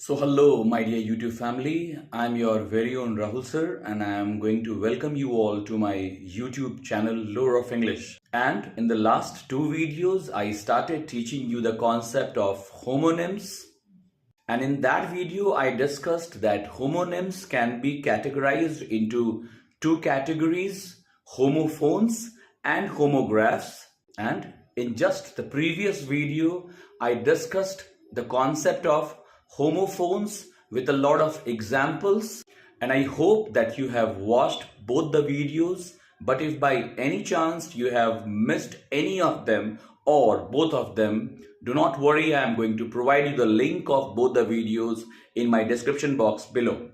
So hello my dear YouTube family, I'm your very own Rahul sir and I am going to welcome you all to my YouTube channel Lore of English. And in the last two videos I started teaching you the concept of homonyms, and in that video I discussed that homonyms can be categorized into two categories, homophones and homographs. And in just the previous video I discussed the concept of homophones with a lot of examples, and I hope that you have watched both the videos. But if by any chance you have missed any of them or both of them, do not worry, I am going to provide you the link of both the videos in my description box below.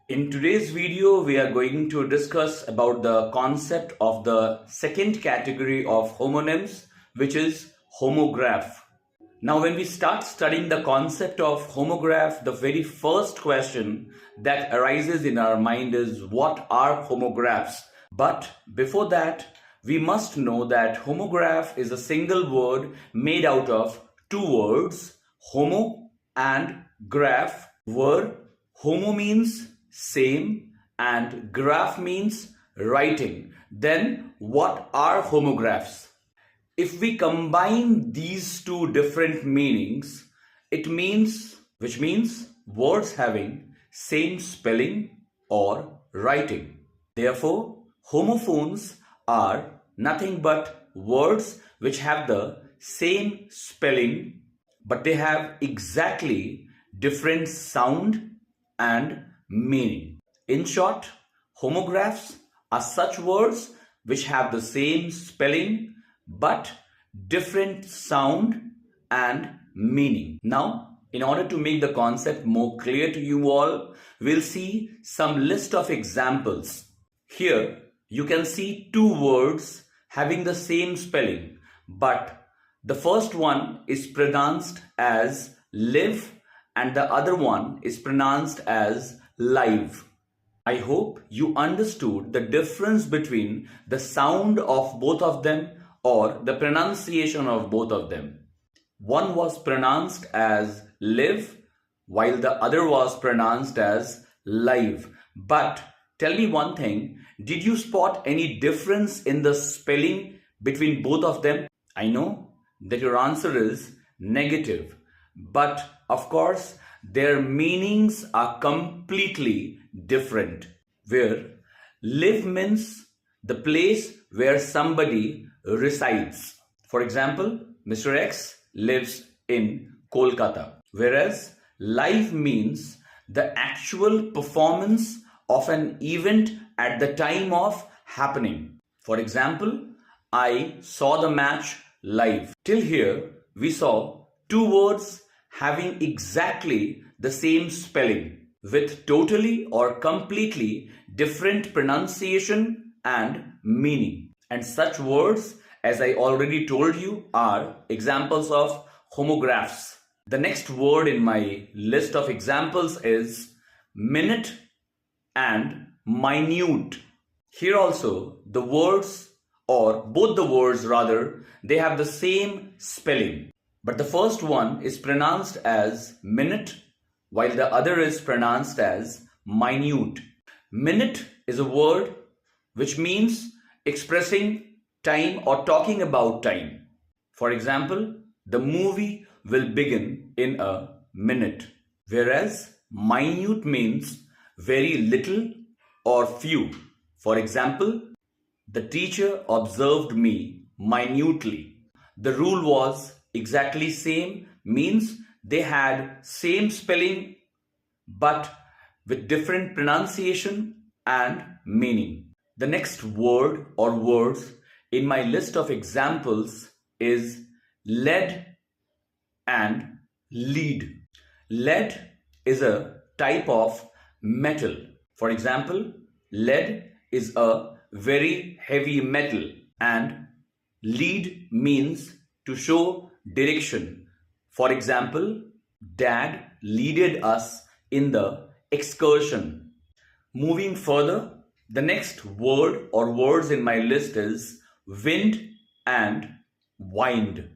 In today's video we are going to discuss about the concept of the second category of homonyms, which is homograph. Now, when we start studying the concept of homograph, the very first question that arises in our mind is, what are homographs? But before that, we must know that homograph is a single word made out of two words, homo and graph, where homo means same and graph means writing. Then what are homographs? If we combine these two different meanings, which means words having same spelling or writing. Therefore, homophones are nothing but words which have the same spelling, but they have exactly different sound and meaning. In short, homographs are such words which have the same spelling but different sound and meaning. Now, in order to make the concept more clear to you all, we'll see some list of examples. Here, you can see two words having the same spelling, but the first one is pronounced as live and the other one is pronounced as live. I hope you understood the difference between the sound of both of them or the pronunciation of both of them. One was pronounced as live while the other was pronounced as live. But tell me one thing, did you spot any difference in the spelling between both of them? I know that your answer is negative, but of course their meanings are completely different. Where live means the place where somebody resides. For example, Mr. X lives in Kolkata, whereas live means the actual performance of an event at the time of happening. For example, I saw the match live. Till here, we saw two words having exactly the same spelling with totally or completely different pronunciation and meaning. And such words, as I already told you, are examples of homographs. The next word in my list of examples is minute and minute. Here also, the words, or both the words rather, they have the same spelling. But the first one is pronounced as minute, while the other is pronounced as minute. Minute is a word which means expressing time or talking about time. For example, the movie will begin in a minute. Whereas minute means very little or few. For example, the teacher observed me minutely. The rule was exactly same, means they had same spelling but with different pronunciation and meaning. The next word or words in my list of examples is lead and lead. Lead is a type of metal. For example, lead is a very heavy metal and lead means to show direction. For example, Dad leaded us in the excursion. Moving further, the next word or words in my list is wind and wind.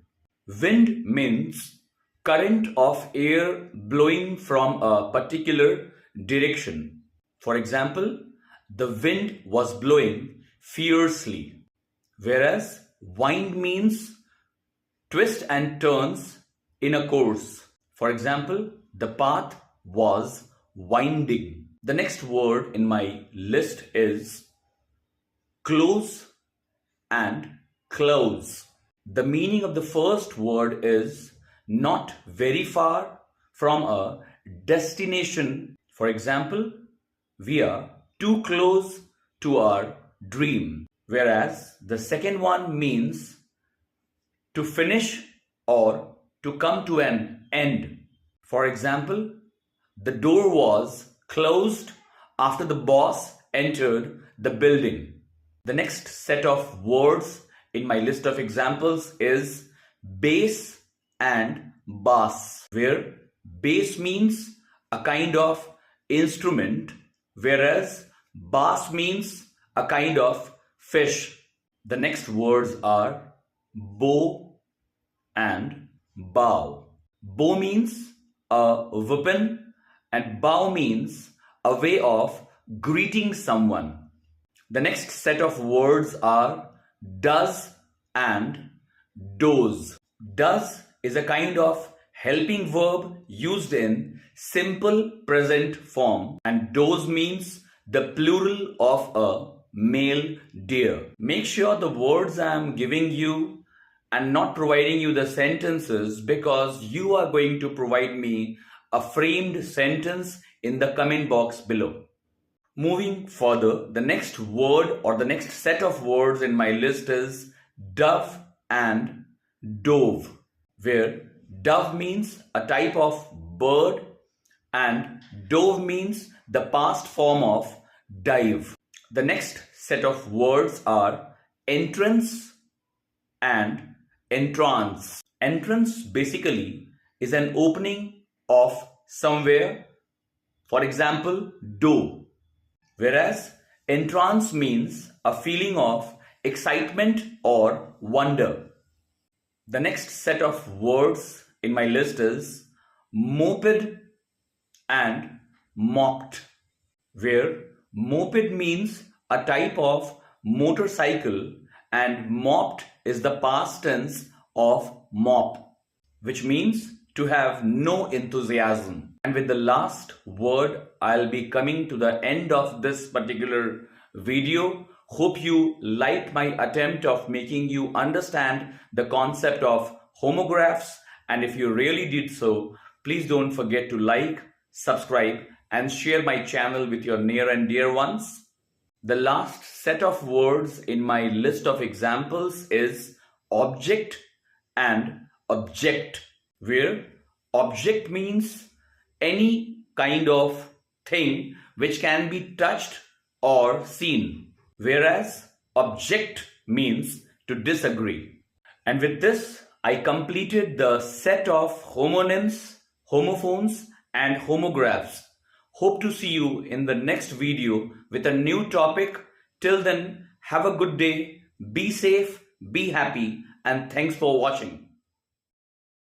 Wind means current of air blowing from a particular direction. For example, the wind was blowing fiercely, whereas wind means twist and turns in a course. For example, the path was winding. The next word in my list is close and close. The meaning of the first word is not very far from a destination. For example, we are too close to our dream. Whereas the second one means to finish or to come to an end. For example, the door was closed after the boss entered the building. The next set of words in my list of examples is bass and bass, where bass means a kind of instrument, whereas bass means a kind of fish. The next words are bow and bow. Bow means a weapon and bow means a way of greeting someone. The next set of words are does and does. Does is a kind of helping verb used in simple present form, and does means the plural of a male deer. Make sure the words I am giving you and not providing you the sentences, because you are going to provide me a framed sentence in the comment box below. Moving further, the next word or the next set of words in my list is dove and dove, where dove means a type of bird and dove means the past form of dive. The next set of words are entrance and entrance. Entrance basically is an opening of somewhere, for example, door, whereas entrance means a feeling of excitement or wonder. The next set of words in my list is moped and mopped, where moped means a type of motorcycle and mopped is the past tense of mop, which means to have no enthusiasm. And with the last word, I'll be coming to the end of this particular video. Hope you liked my attempt of making you understand the concept of homographs, and if you really did so, please don't forget to like, subscribe and share my channel with your near and dear ones. The last set of words in my list of examples is object and object, where object means any kind of thing which can be touched or seen, whereas object means to disagree. And with this, I completed the set of homonyms, homophones and homographs. Hope to see you in the next video with a new topic. Till then, have a good day, be safe, be happy, and thanks for watching.